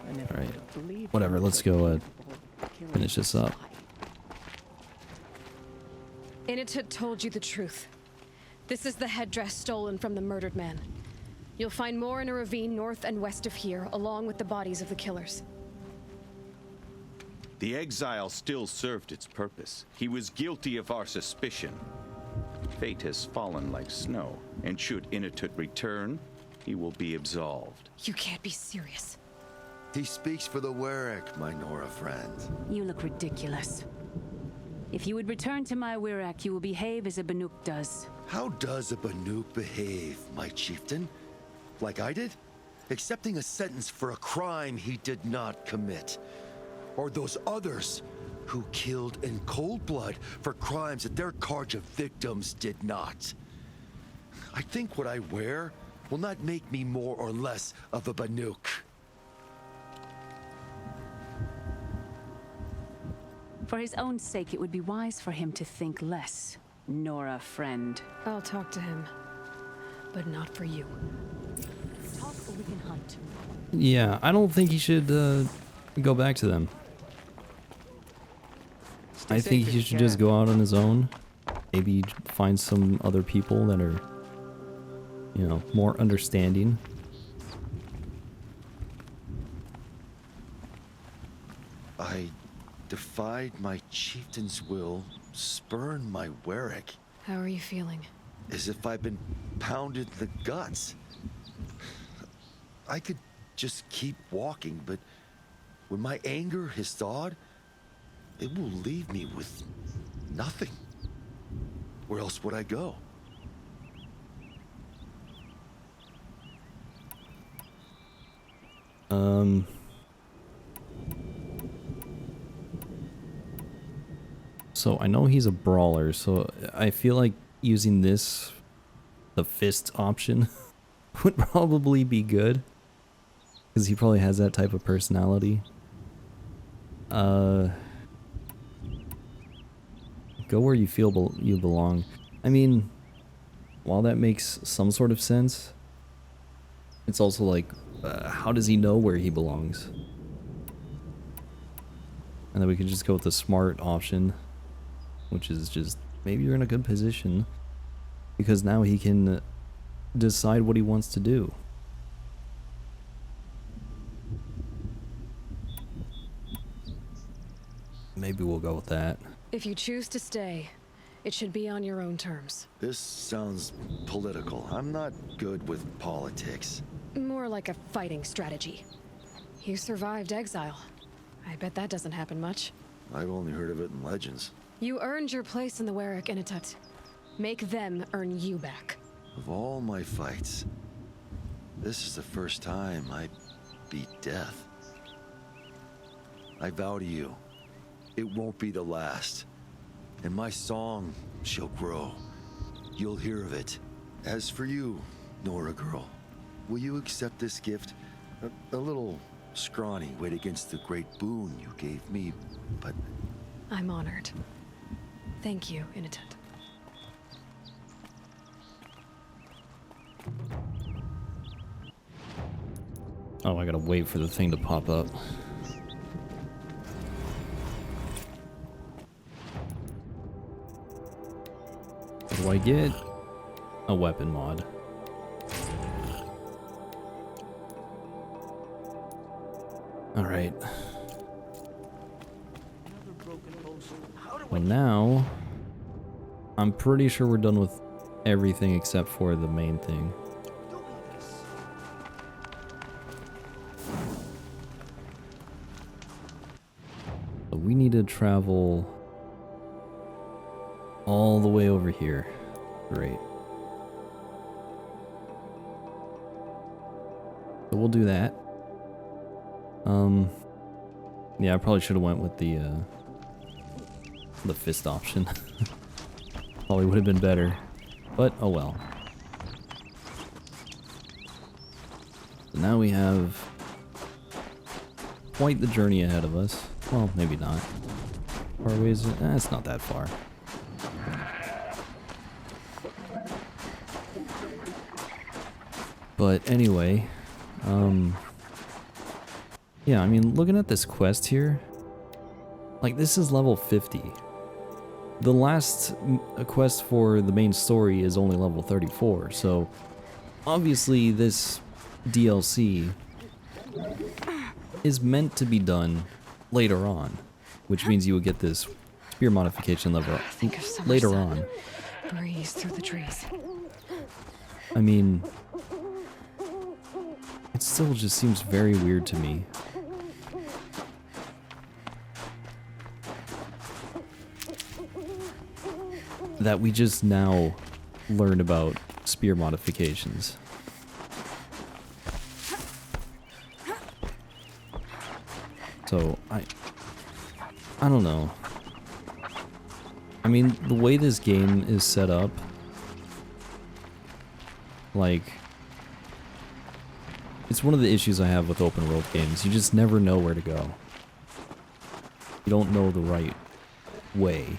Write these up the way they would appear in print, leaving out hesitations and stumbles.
Alright, whatever, let's go finish this up. Initut told you the truth. This is the headdress stolen from the murdered man. You'll find more in a ravine north and west of here, along with the bodies of the killers. The exile still served its purpose. He was guilty of our suspicion. Fate has fallen like snow, and should Initut return, he will be absolved. You can't be serious. He speaks for the Warwick, my Nora friend. You look ridiculous. If you would return to my Wirrak, you will behave as a Banuk does. How does a Banuk behave, my chieftain? Like I did? Accepting a sentence for a crime he did not commit. Or those others who killed in cold blood for crimes that their charge of victims did not. I think what I wear will not make me more or less of a Banuk. For his own sake, it would be wise for him to think less, Nora friend. I'll talk to him, but not for you. Talk or we can hunt. Yeah, I don't think he should go back to them. I think he should just go out on his own. Maybe find some other people that are, you know, more understanding. I defied my chieftain's will, spurned my Warwick. How are you feeling? As if I've been pounded in the guts. I could just keep walking, but when my anger has thawed, it will leave me with nothing. Where else would I go? So I know he's a brawler, so I feel like using this, the fist option, would probably be good. Because he probably has that type of personality. Go where you feel you belong. I mean, while that makes some sort of sense, it's also like, how does he know where he belongs? And then we could just go with the smart option, which is just, maybe you're in a good position, because now he can decide what he wants to do. Maybe we'll go with that. If you choose to stay, it should be on your own terms. This sounds political. I'm not good with politics. More like a fighting strategy. You survived exile. I bet that doesn't happen much. I've only heard of it in legends. You earned your place in the Warwick Initut. Make them earn you back. Of all my fights, this is the first time I beat death. I vow to you, it won't be the last. And my song shall grow. You'll hear of it. As for you, Nora girl, will you accept this gift? A little scrawny weighed against the great boon you gave me, but... I'm honored. Thank you, Initut. Oh, I gotta wait for the thing to pop up. What do I get? A weapon mod. Alright. Well, now I'm pretty sure we're done with everything except for the main thing. So we need to travel all the way over here. Great. So we'll do that. Yeah, I probably should have went with the fist option. Probably would have been better, but oh well. So now we have quite the journey ahead of us. Well, maybe not. Far away is it? It's not that far. But anyway, Yeah, I mean, looking at this quest here, like, this is level 50. The last quest for the main story is only level 34, so obviously this DLC is meant to be done later on, which means you would get this spear modification level Think of summer later sun. on. Breeze through the trees. I mean, it still just seems very weird to me. That we just now learn about spear modifications. So, I don't know. I mean, the way this game is set up, like, it's one of the issues I have with open world games. You just never know where to go. You don't know the right way.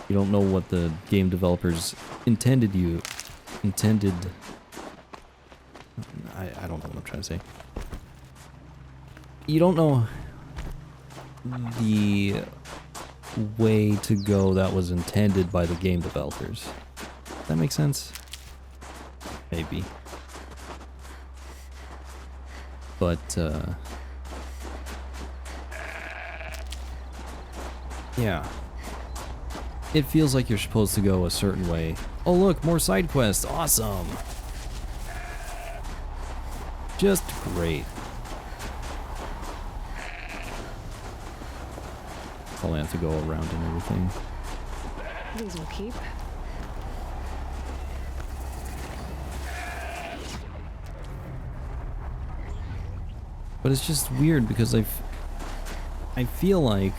You don't know what the game developers intended. I don't know what I'm trying to say. You don't know the way to go that was intended by the game developers. Does that make sense? Maybe. But, yeah. It feels like you're supposed to go a certain way. Oh look, more side quests, awesome! Just great. Probably have to go around and everything. These will keep. But it's just weird because I feel like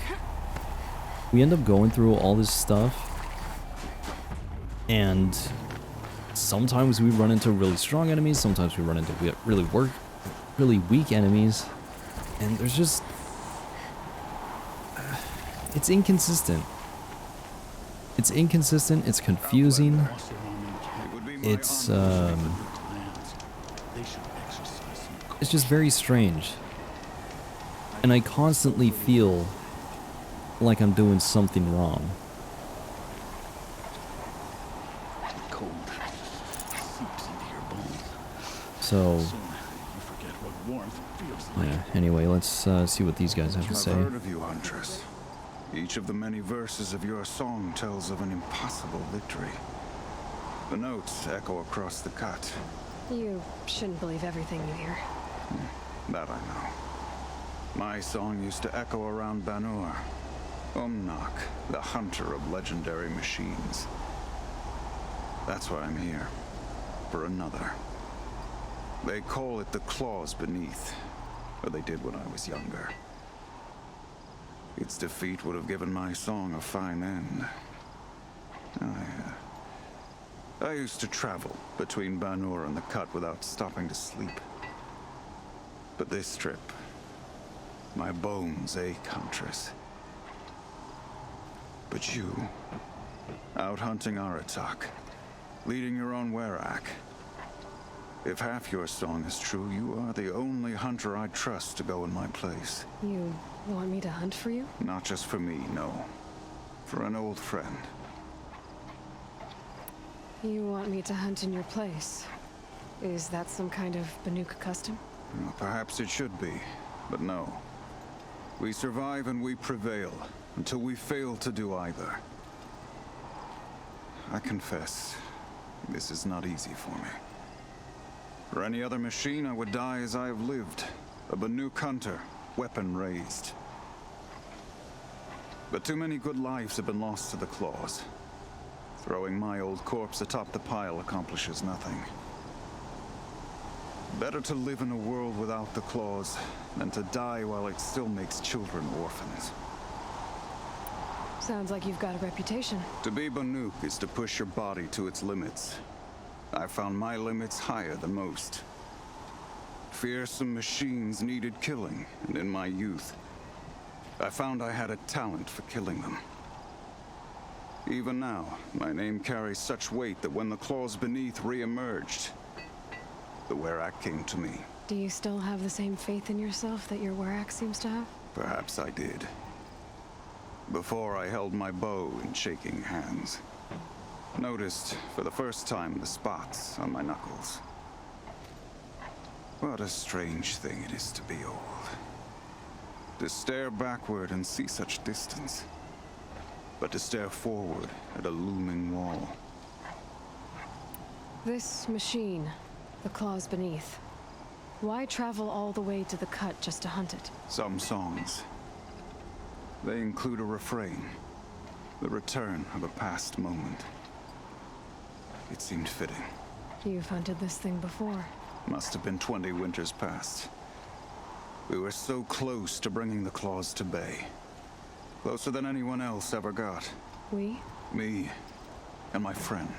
we end up going through all this stuff, and sometimes we run into really strong enemies, sometimes we run into really weak enemies, and there's just it's inconsistent. It's inconsistent, it's confusing. It's just very strange. And I constantly feel like I'm doing something wrong. Cold seeps into your bones. So, Soon you forget what warmth feels like. yeah, anyway, let's see what these guys have to I've say. heard of you, Huntress. Each of the many verses of your song tells of an impossible victory. The notes echo across the cut. You shouldn't believe everything you hear. That I know. My song used to echo around Banur. Umnak, the hunter of legendary machines. That's why I'm here. For another. They call it the claws beneath. Or they did when I was younger. Its defeat would have given my song a fine end. I used to travel between Banur and the cut without stopping to sleep. But this trip, my bones ache, Huntress. But you, out hunting Aratak, leading your own Werak. If half your song is true, you are the only hunter I trust to go in my place. You want me to hunt for you? Not just for me, no. For an old friend. You want me to hunt in your place? Is that some kind of Banuk custom? Well, perhaps it should be, but no. We survive and we prevail, until we fail to do either. I confess, this is not easy for me. For any other machine, I would die as I have lived. A Banuk hunter, weapon raised. But too many good lives have been lost to the claws. Throwing my old corpse atop the pile accomplishes nothing. Better to live in a world without the claws than to die while it still makes children orphans. Sounds like you've got a reputation. To be Banuk is to push your body to its limits. I found my limits higher than most. Fearsome machines needed killing, and in my youth, I found I had a talent for killing them. Even now, my name carries such weight that when the claws beneath re-emerged, the Werak came to me. Do you still have the same faith in yourself that your Warak seems to have? Perhaps I did. Before I held my bow in shaking hands. Noticed for the first time the spots on my knuckles. What a strange thing it is to be old. To stare backward and see such distance. But to stare forward at a looming wall. This machine, the claws beneath. Why travel all the way to the cut just to hunt it? Some songs. They include a refrain. The return of a past moment. It seemed fitting. You've hunted this thing before. Must have been 20 winters past. We were so close to bringing the claws to bay. Closer than anyone else ever got. We? Me and my friend.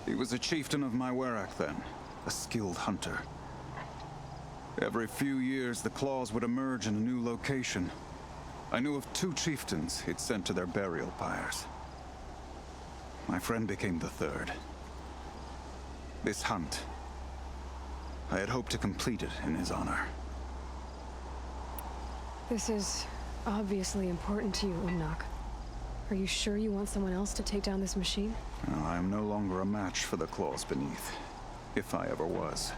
He was a chieftain of my Warak then, a skilled hunter. Every few years, the claws would emerge in a new location. I knew of 2 chieftains he'd sent to their burial pyres. My friend became the 3rd. This hunt, I had hoped to complete it in his honor. This is obviously important to you, Umnak. Are you sure you want someone else to take down this machine? No, I am no longer a match for the claws beneath, if I ever was.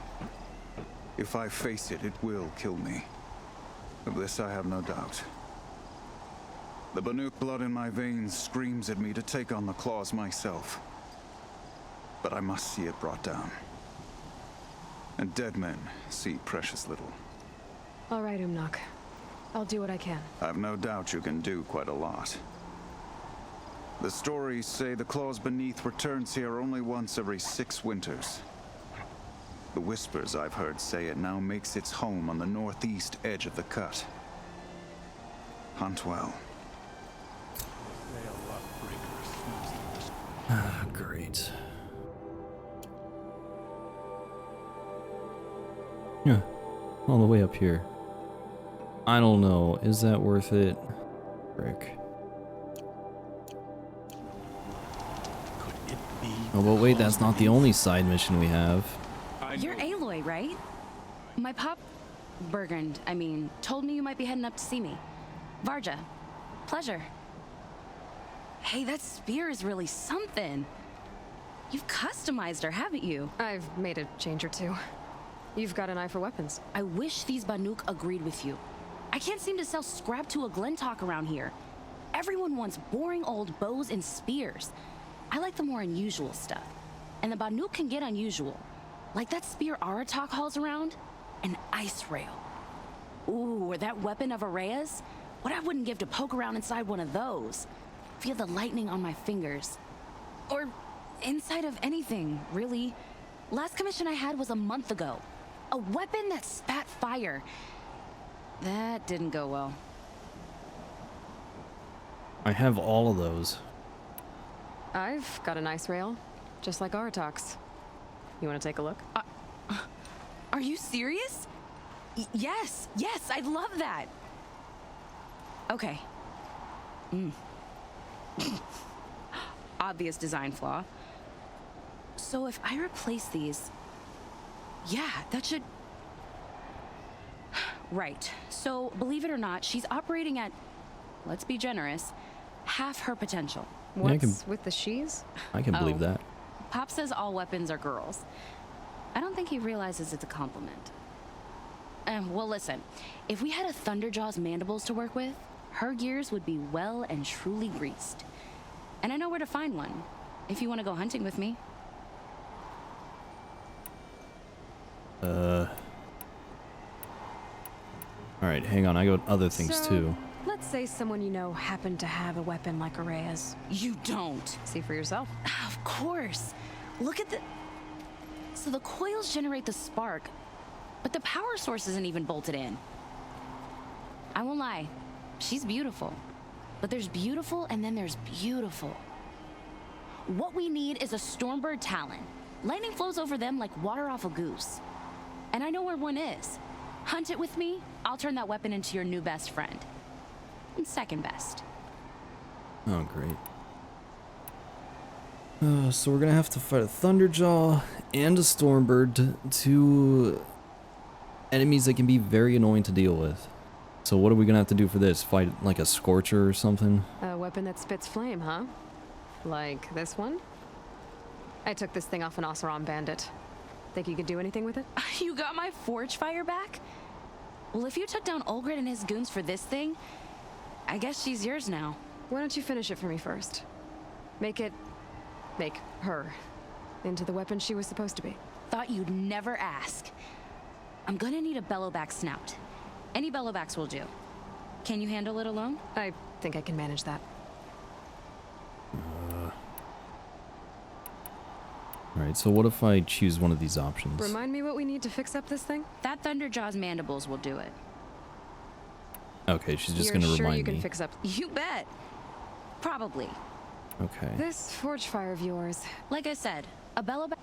If I face it, it will kill me. Of this I have no doubt. The Banuk blood in my veins screams at me to take on the claws myself. But I must see it brought down. And dead men see precious little. All right, Umnak. I'll do what I can. I've no doubt you can do quite a lot. The stories say the claws beneath returns here only once every 6 winters. The whispers I've heard say it now makes its home on the northeast edge of the cut. Hunt well. Great. Yeah, all the way up here. I don't know. Is that worth it? Frick. Could it be? Oh, but wait, that's not the only side mission we have. You're Aloy, right? My pop... Bergand, I mean, told me you might be heading up to see me. Varga. Pleasure. Hey, that spear is really something. You've customized her, haven't you? I've made a change or two. You've got an eye for weapons. I wish these Banuk agreed with you. I can't seem to sell scrap to a Glentalk around here. Everyone wants boring old bows and spears. I like the more unusual stuff. And the Banuk can get unusual. Like that spear Aratak hauls around. An ice rail. Ooh, or that weapon of Araya's. What I wouldn't give to poke around inside one of those. Feel the lightning on my fingers. Or inside of anything, really. Last commission I had was a month ago. A weapon that spat fire. That didn't go well. I have all of those. I've got an ice rail, just like Aratak's. You want to take a look? Are you serious? Yes, I'd love that. Okay. Obvious design flaw. So if I replace these... Yeah, that should... Right. So, believe it or not, she's operating at, let's be generous, half her potential. What's with the she's? I can believe that. Pop says all weapons are girls. I don't think he realizes it's a compliment. Well, listen. If we had a Thunderjaw's mandibles to work with, her gears would be well and truly greased. And I know where to find one, if you want to go hunting with me. Alright, hang on, I got other things So, too. Let's say someone you know happened to have a weapon like Araya's. You don't. See for yourself. Of course. Look at the... So the coils generate the spark, but the power source isn't even bolted in. I won't lie. She's beautiful. But there's beautiful and then there's beautiful. What we need is a Stormbird Talon. Lightning flows over them like water off a goose. And I know where one is. Hunt it with me, I'll turn that weapon into your new best friend. And second best. Oh, great. So we're gonna have to fight a Thunderjaw and a Stormbird to enemies that can be very annoying to deal with. So what are we gonna have to do for this? Fight like a Scorcher or something? A weapon that spits flame, huh? Like this one? I took this thing off an Oseram bandit. Think you could do anything with it? You got my forge fire back? Well, if you took down Olgrid and his goons for this thing, I guess she's yours now. Why don't you finish it for me first? Make her into the weapon she was supposed to be. Thought you'd never ask. I'm gonna need a bellowback snout. Any bellowbacks will do. Can you handle it alone? I think I can manage that. Alright, so what if I choose one of these options? Remind me what we need to fix up this thing? That Thunderjaw's mandibles will do it. Okay, she's just You're gonna sure remind you can me. fix up? You bet. Probably. Okay. This forge fire of yours. Like I said, a bellowback.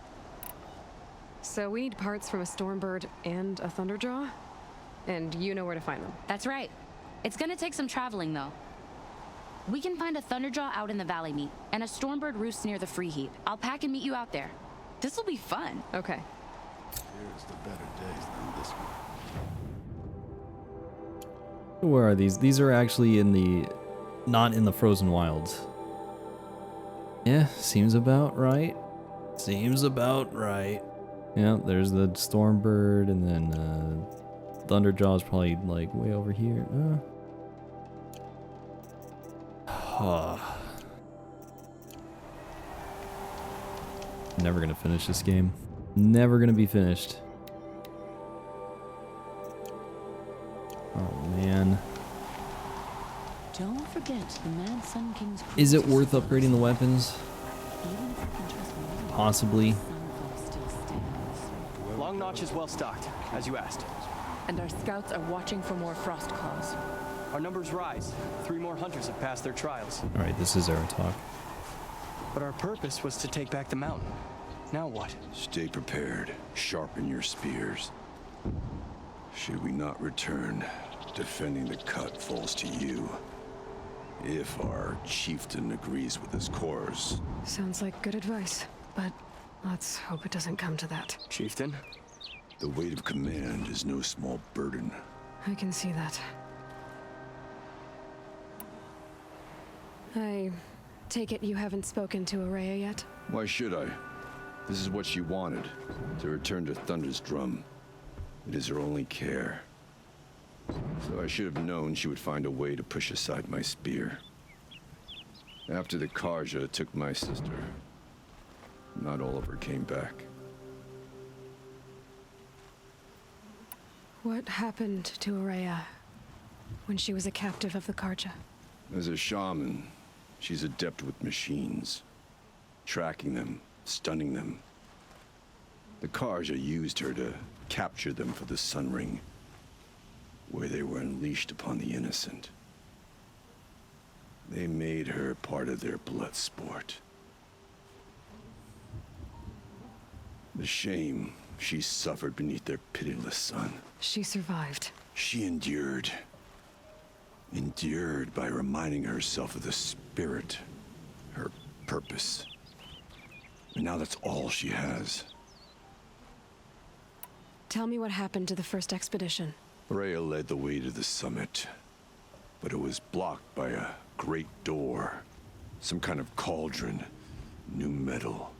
So we need parts from a Stormbird and a Thunderjaw? And you know where to find them. That's right. It's gonna take some traveling, though. We can find a Thunderjaw out in the Valley Meat, and a Stormbird roosts near the Free Heap. I'll pack and meet you out there. This'll be fun. Okay. Here's the better days than this one. Where are these? These are actually in the... not in the Frozen Wilds. Yeah, seems about right. Seems about right. Yeah, there's the Stormbird, and then Thunderjaw's probably like way over here. Never gonna finish this game. Never gonna be finished. Oh man. Don't forget the Mad Sun King's crew. Is it worth upgrading the weapons? Possibly. Long Notch is well stocked, as you asked. And our scouts are watching for more frost claws. Our numbers rise. 3 more hunters have passed their trials. Alright, this is Arrow talk. But our purpose was to take back the mountain. Now what? Stay prepared. Sharpen your spears. Should we not return, defending the cut falls to you. If our chieftain agrees with his course. Sounds like good advice, but let's hope it doesn't come to that. Chieftain? The weight of command is no small burden. I can see that. I take it you haven't spoken to Araya yet? Why should I? This is what she wanted, to return to Thunder's drum. It is her only care. So I should have known she would find a way to push aside my spear. After the Karja took my sister, not all of her came back. What happened to Araya when she was a captive of the Karja? As a shaman, she's adept with machines. Tracking them, stunning them. The Karja used her to capture them for the Sun Ring, where they were unleashed upon the innocent. They made her part of their blood sport. The shame she suffered beneath their pitiless sun. She survived. She endured. Endured by reminding herself of the spirit, her purpose. And now that's all she has. Tell me what happened to the first expedition. Rhea led the way to the summit, but it was blocked by a great door. Some kind of cauldron, new metal.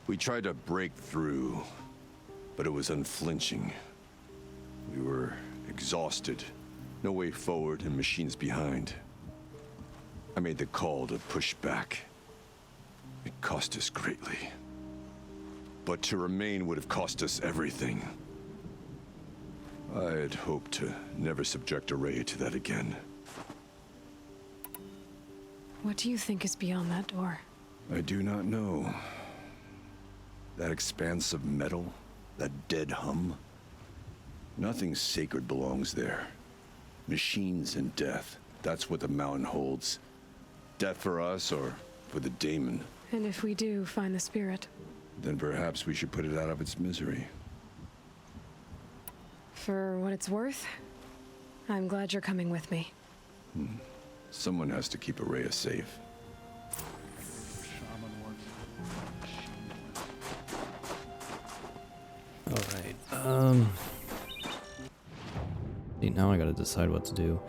We tried to break through, but it was unflinching. We were exhausted, no way forward and machines behind. I made the call to push back. It cost us greatly. But to remain would have cost us everything. I had hoped to never subject Araya to that again. What do you think is beyond that door? I do not know. That expanse of metal, that dead hum. Nothing sacred belongs there. Machines and death, that's what the mountain holds. Death for us or for the daemon. And if we do find the spirit? Then perhaps we should put it out of its misery. For what it's worth, I'm glad you're coming with me. Someone has to keep Araya safe. Shaman wants Alright, See, now I gotta decide what to do.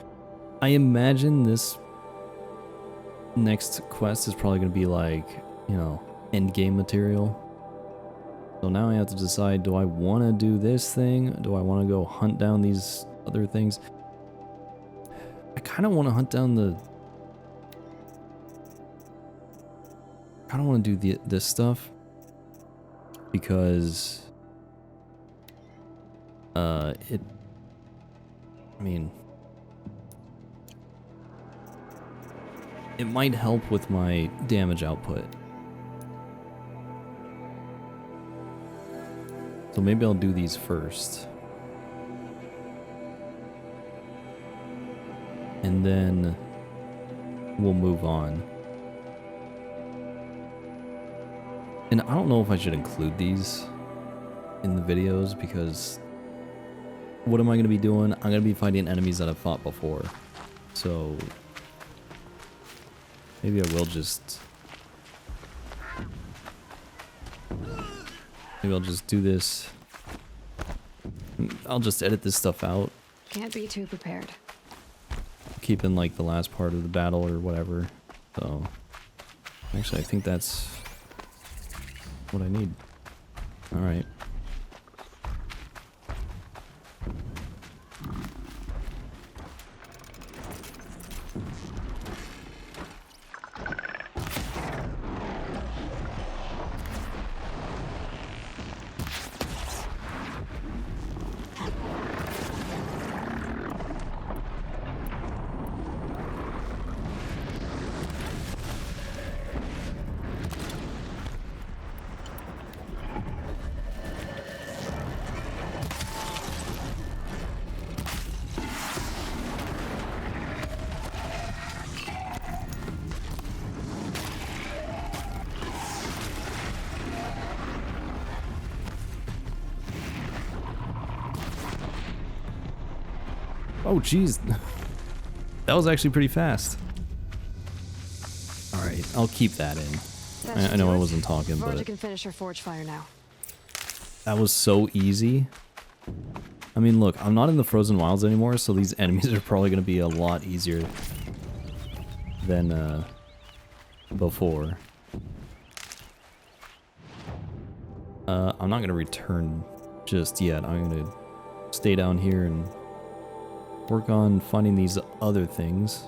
I imagine this next quest is probably gonna be like, you know, end game material. So now I have to decide, do I want to do this thing? Do I want to go hunt down these other things? I kind of want to hunt down the... I kind of want to do this stuff. Because... I mean... it might help with my damage output. So maybe I'll do these first. And then we'll move on. And I don't know if I should include these in the videos because what am I going to be doing? I'm going to be fighting enemies that I've fought before. So maybe I will just... maybe I'll just do this. I'll just edit this stuff out. Can't be too prepared. Keep in like the last part of the battle or whatever. So actually I think that's what I need. Alright. Oh, jeez. That was actually pretty fast. Alright, I'll keep that in. I know I wasn't talking, Varga but can finish her forge fire now. that was so easy. I mean, look, I'm not in the Frozen Wilds anymore, so these enemies are probably going to be a lot easier than before. I'm not going to return just yet. I'm going to stay down here and work on finding these other things.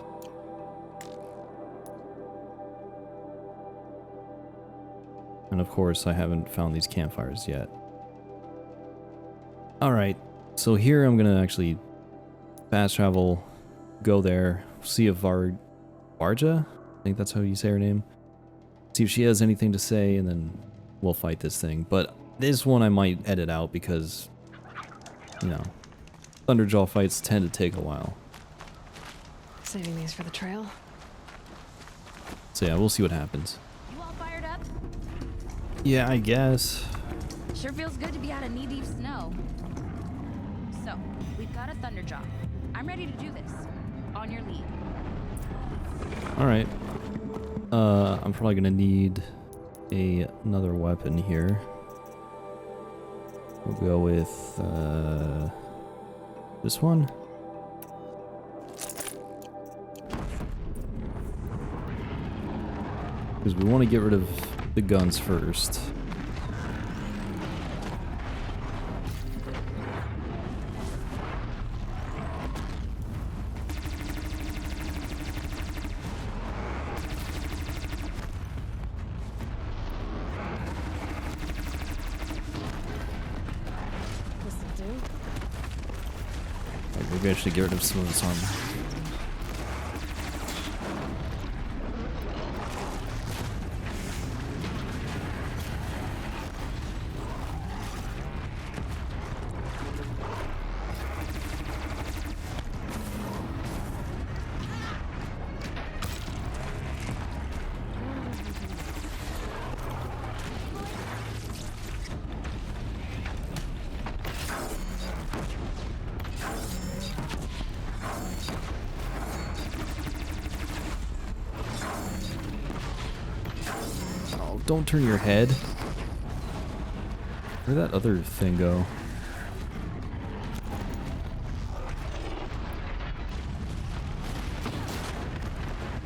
And of course, I haven't found these campfires yet. Alright, so here I'm gonna actually fast travel, go there, see if Varga, I think that's how you say her name, see if she has anything to say, and then we'll fight this thing. But this one I might edit out because, you know, Thunderjaw fights tend to take a while. Saving these for the trail. So yeah, we'll see what happens. You all fired up? Yeah, I guess. Sure feels good to be out of knee-deep snow. So, we've got a Thunderjaw. I'm ready to do this. On your lead. Alright. I'm probably gonna need another weapon here. We'll go with this one. Because we want to get rid of the guns first. This'll do. Maybe I should get rid of some of this armor. Don't turn your head. Where'd that other thing go?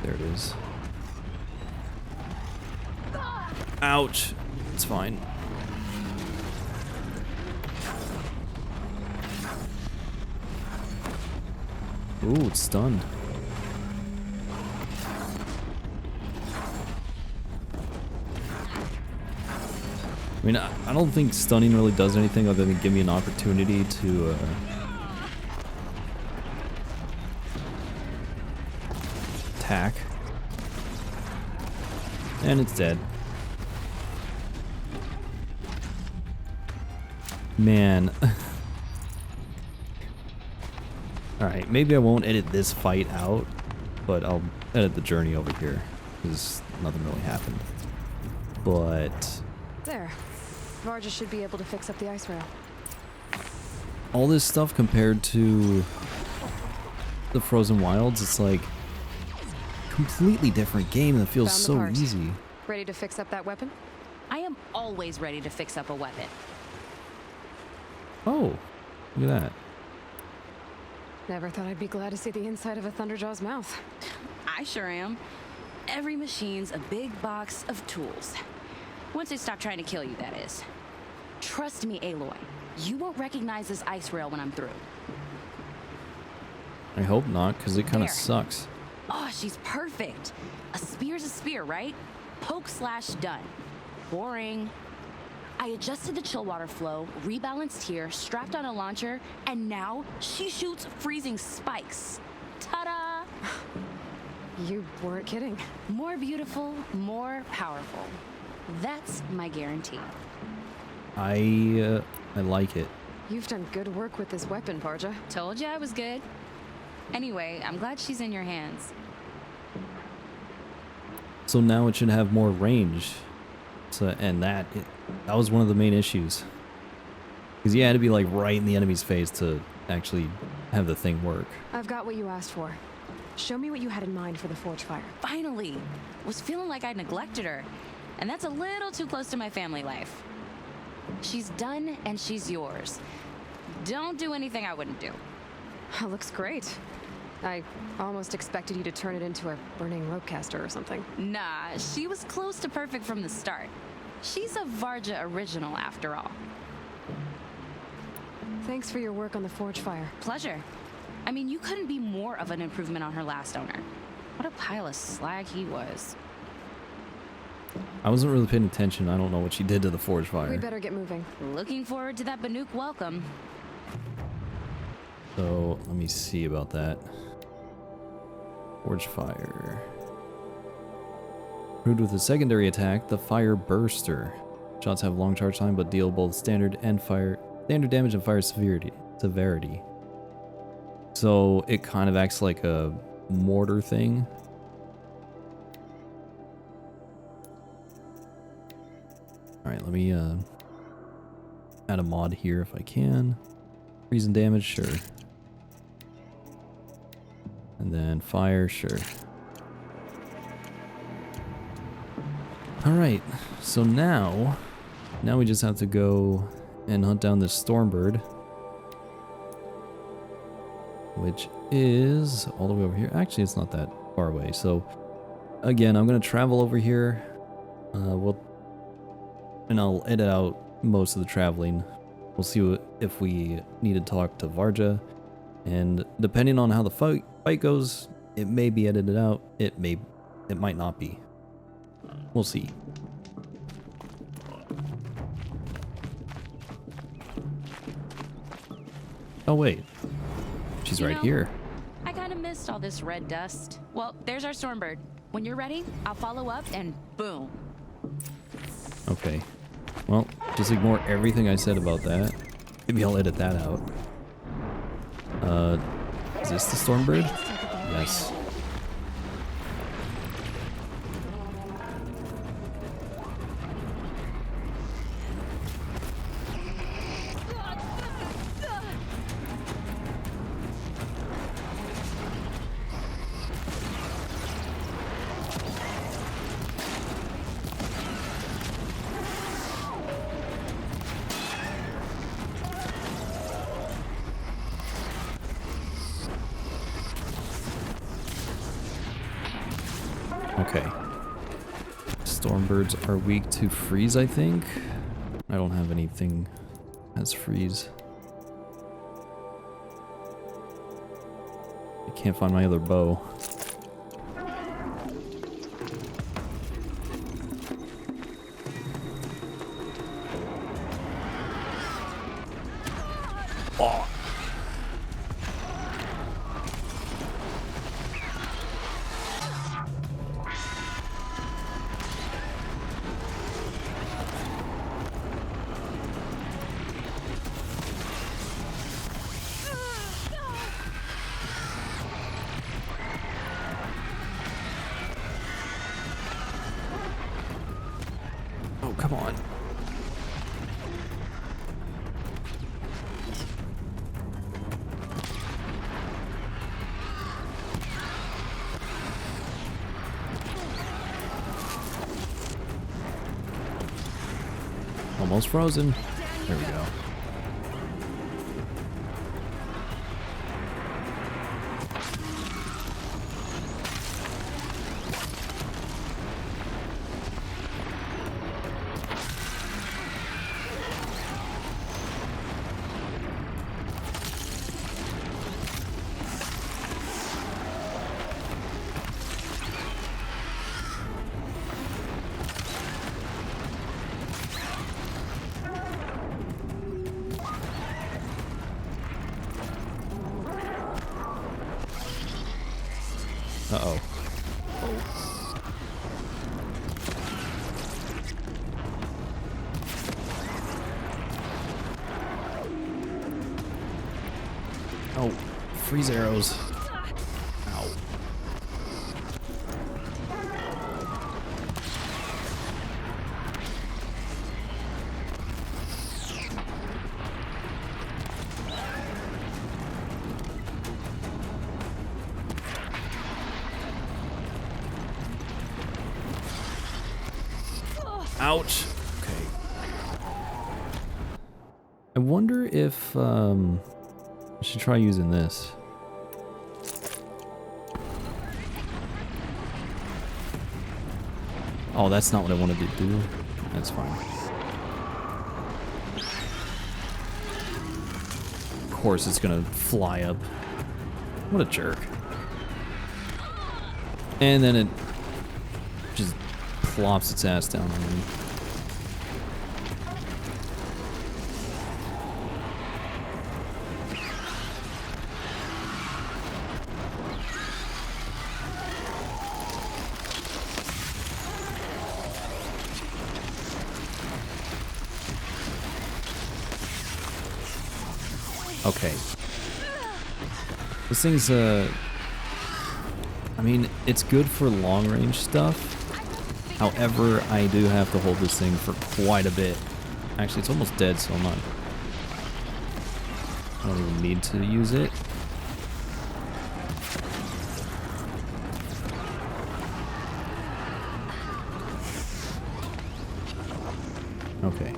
There it is. Ouch. It's fine. Ooh, it's stunned. I mean, I don't think stunning really does anything other than give me an opportunity to attack. And it's dead. Man. Alright, maybe I won't edit this fight out, but I'll edit the journey over here, because nothing really happened. But There. Varga should be able to fix up the ice rail. all this stuff compared to the Frozen Wilds, it's like completely different game that feels Found the so part. easy. Ready to fix up that weapon? I am always ready to fix up a weapon. Oh, look at that. Never thought I'd be glad to see the inside of a Thunderjaw's mouth. I sure am. Every machine's a big box of tools. Once they stop trying to kill you, that is. Trust me, Aloy. You won't recognize this ice rail when I'm through. I hope not, because it kind of There. sucks. Oh, she's perfect. A spear's a spear, right? Poke slash done. Boring. I adjusted the chill water flow, rebalanced here, strapped on a launcher, and now she shoots freezing spikes. Ta-da! You weren't kidding. More beautiful, more powerful. That's my guarantee. I like it. You've done good work with this weapon, Varga. Told you I was good. Anyway, I'm glad she's in your hands. So now it should have more range. So, and that was one of the main issues. Because you had to be like right in the enemy's face to actually have the thing work. I've got what you asked for. Show me what you had in mind for the forge fire. Finally! Was feeling like I neglected her. And that's a little too close to my family life. She's done and she's yours. Don't do anything I wouldn't do. Looks great. I almost expected you to turn it into a burning ropecaster or something. Nah, she was close to perfect from the start. She's a Varga original after all. Thanks for your work on the forge fire. Pleasure. I mean, you couldn't be more of an improvement on her last owner. What a pile of slag he was. I wasn't really paying attention. I don't know what she did to the forge fire. We'd better get moving. Looking forward to that Banuk welcome. So let me see about that. Forge fire. Improved with a secondary attack, the fire burster. Shots have long charge time but deal both standard damage and fire severity. So it kind of acts like a mortar thing. Alright, let me add a mod here if I can. Freezing damage, sure. And then fire, sure. Alright, so now we just have to go and hunt down this Stormbird. Which is all the way over here. Actually, it's not that far away. So, again, I'm going to travel over here. And I'll edit out most of the traveling. We'll see if we need to talk to Varga. And depending on how the fight goes, it may be edited out. It might not be. We'll see. Oh wait, she's right here. I kind of missed all this red dust. Well, there's our Stormbird. When you're ready, I'll follow up and boom. Okay. Well, just ignore everything I said about that. Maybe I'll edit that out. Is this the Stormbird? Yes. Okay. Stormbirds are weak to freeze, I think. I don't have anything as freeze. I can't find my other bow. Oh. Oh, come on. Almost frozen. There we go. Uh-oh. Oh, freeze arrows. Ow. Ouch. Okay. I wonder if I should try using this. Oh, that's not what I wanted to do. That's fine. Of course it's gonna fly up. What a jerk. And then it just plops its ass down on me. Okay. This thing's, I mean, it's good for long range stuff. However, I do have to hold this thing for quite a bit. Actually, it's almost dead, so I don't even need to use it. Okay.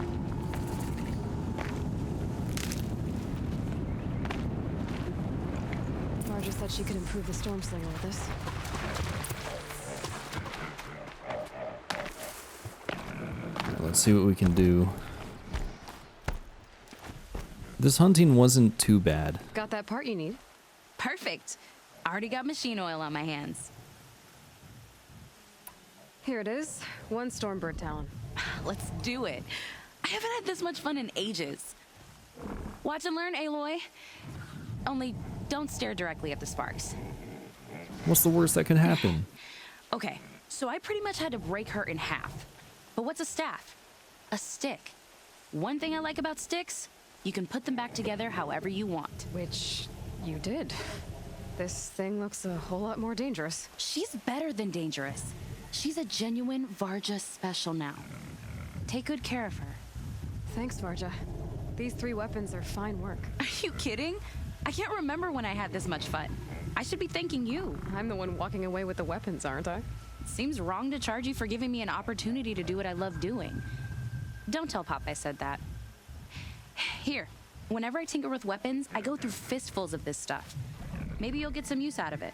Varga said she could improve the storm slinger with this. Let's see what we can do. This hunting wasn't too bad. Got that part you need? Perfect. Already got machine oil on my hands. Here it is. 1 Stormbird talon. Let's do it. I haven't had this much fun in ages. Watch and learn, Aloy. Only don't stare directly at the sparks. What's the worst that can happen? Okay, so I pretty much had to break her in half. But what's a staff? A stick. One thing I like about sticks, you can put them back together however you want. Which you did. This thing looks a whole lot more dangerous. She's better than dangerous. She's a genuine Varga special now. Take good care of her. Thanks, Varga. These 3 weapons are fine work. Are you kidding? I can't remember when I had this much fun. I should be thanking you. I'm the one walking away with the weapons, aren't I? It seems wrong to charge you for giving me an opportunity to do what I love doing. Don't tell Pop I said that. Here, whenever I tinker with weapons, I go through fistfuls of this stuff. Maybe you'll get some use out of it.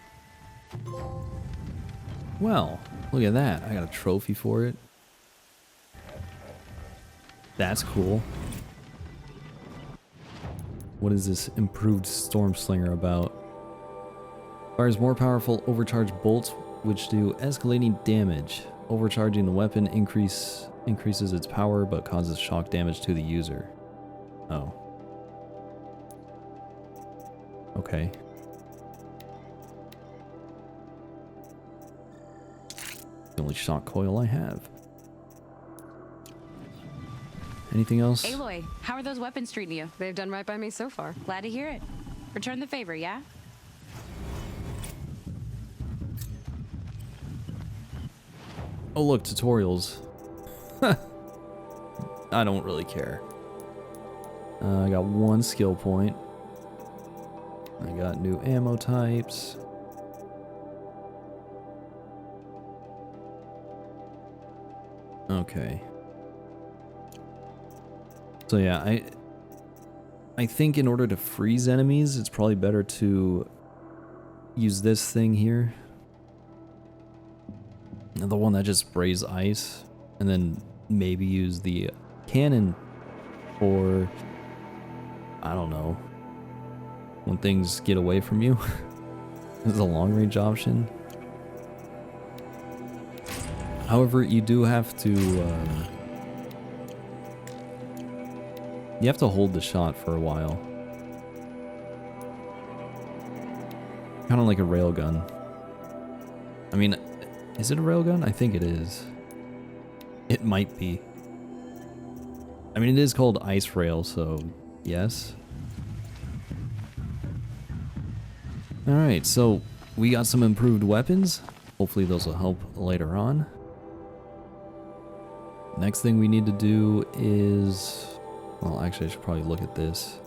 Well, look at that. I got a trophy for it. That's cool. What is this improved Storm Slinger about? Fires more powerful overcharged bolts, which do escalating damage. Overcharging the weapon increases its power, but causes shock damage to the user. Oh. Okay. The only shock coil I have. Anything else? Aloy, how are those weapons treating you? They've done right by me so far. Glad to hear it. Return the favor, yeah? Oh look, tutorials. I don't really care. I got 1 skill point. I got new ammo types. Okay. So yeah, I think in order to freeze enemies, it's probably better to use this thing here. The one that just sprays ice, and then maybe use the cannon for, I don't know, when things get away from you. This is a long range option. However, you do have to, you have to hold the shot for a while. Kind of like a railgun. I mean, is it a railgun? I think it is. It might be. I mean, it is called Ice Rail, so yes. Alright, so we got some improved weapons. Hopefully those will help later on. Next thing we need to do is... Well, actually I should probably look at this.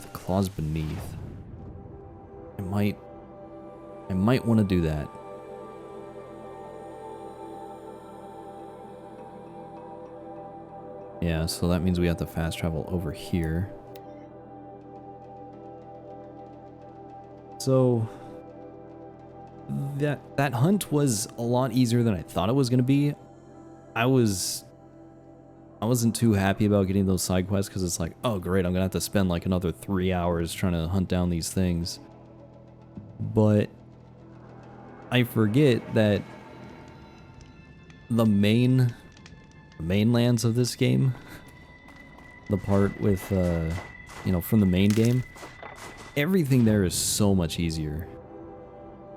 The claws beneath. I might want to do that. Yeah, so that means we have to fast travel over here. So that hunt was a lot easier than I thought it was going to be. I wasn't too happy about getting those side quests because it's like, oh great, I'm going to have to spend like another 3 hours trying to hunt down these things. But I forget that the mainlands of this game, the part with, you know, from the main game, everything there is so much easier.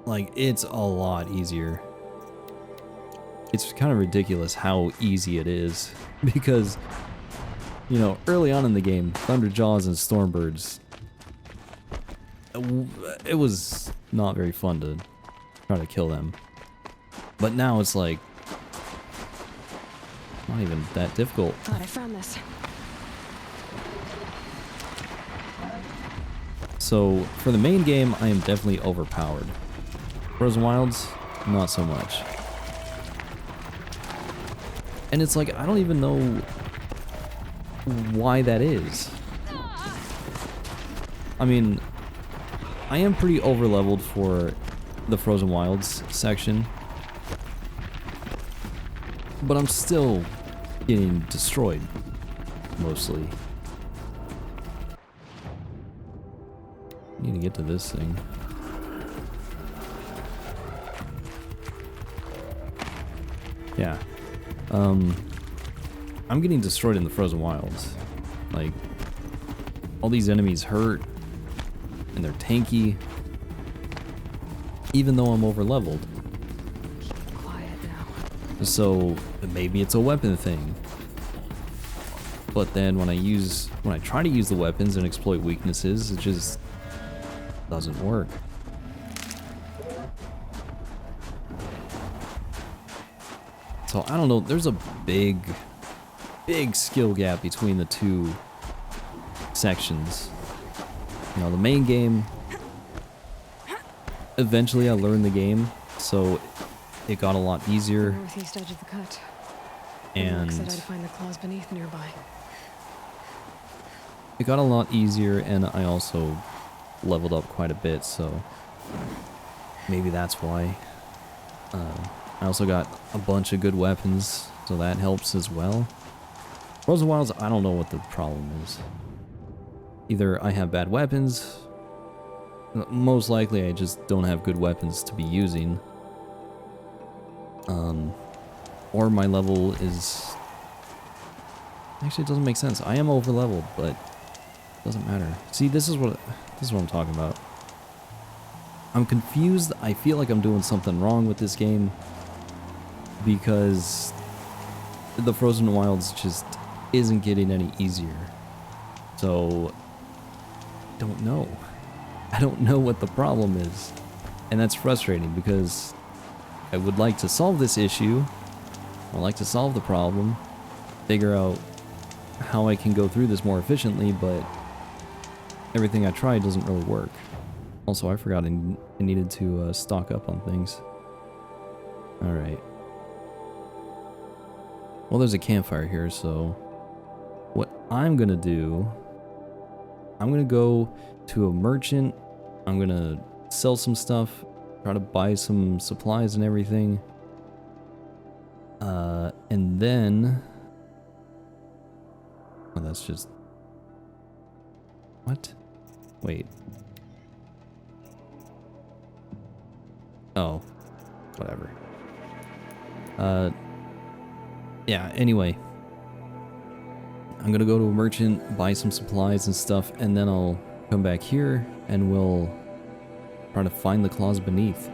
Like, it's a lot easier. It's kind of ridiculous how easy it is, because, you know, early on in the game, Thunderjaws and Stormbirds, it was not very fun to try to kill them. But now it's like, not even that difficult. Thought I found this. So, for the main game, I am definitely overpowered. Frozen Wilds, not so much. And it's like, I don't even know why that is. I mean, I am pretty over-leveled for the Frozen Wilds section. But I'm still getting destroyed, mostly. Need to get to this thing. Yeah. I'm getting destroyed in the Frozen Wilds. Like, all these enemies hurt, and they're tanky, even though I'm over-leveled. Keep quiet now. So, maybe it's a weapon thing. But then when I try to use the weapons and exploit weaknesses, it just doesn't work. So I don't know, there's a big skill gap between the two sections. You know, the main game, eventually I learned the game, so it got a lot easier. Northeast edge of the cut. And said I'd find the claws beneath nearby. it got a lot easier, and I also leveled up quite a bit, so maybe that's why. I also got a bunch of good weapons, so that helps as well. Frozen Wilds, I don't know what the problem is. Either I have bad weapons, most likely I just don't have good weapons to be using. Or my level is... Actually, it doesn't make sense. I am over leveled, but it doesn't matter. See, this is what I'm talking about. I'm confused. I feel like I'm doing something wrong with this game because the Frozen Wilds just isn't getting any easier. So, don't know. I don't know what the problem is. And that's frustrating because I would like to solve this issue. I'd like to solve the problem, figure out how I can go through this more efficiently, but everything I try doesn't really work. Also, I forgot I needed to stock up on things. Alright. Well, there's a campfire here, so what I'm gonna do, I'm gonna go to a merchant, I'm gonna sell some stuff, try to buy some supplies and everything. And then... Oh, that's just... What? Wait. Oh. Whatever. Yeah, anyway. I'm gonna go to a merchant, buy some supplies and stuff, and then I'll come back here and we'll try to find the claws beneath.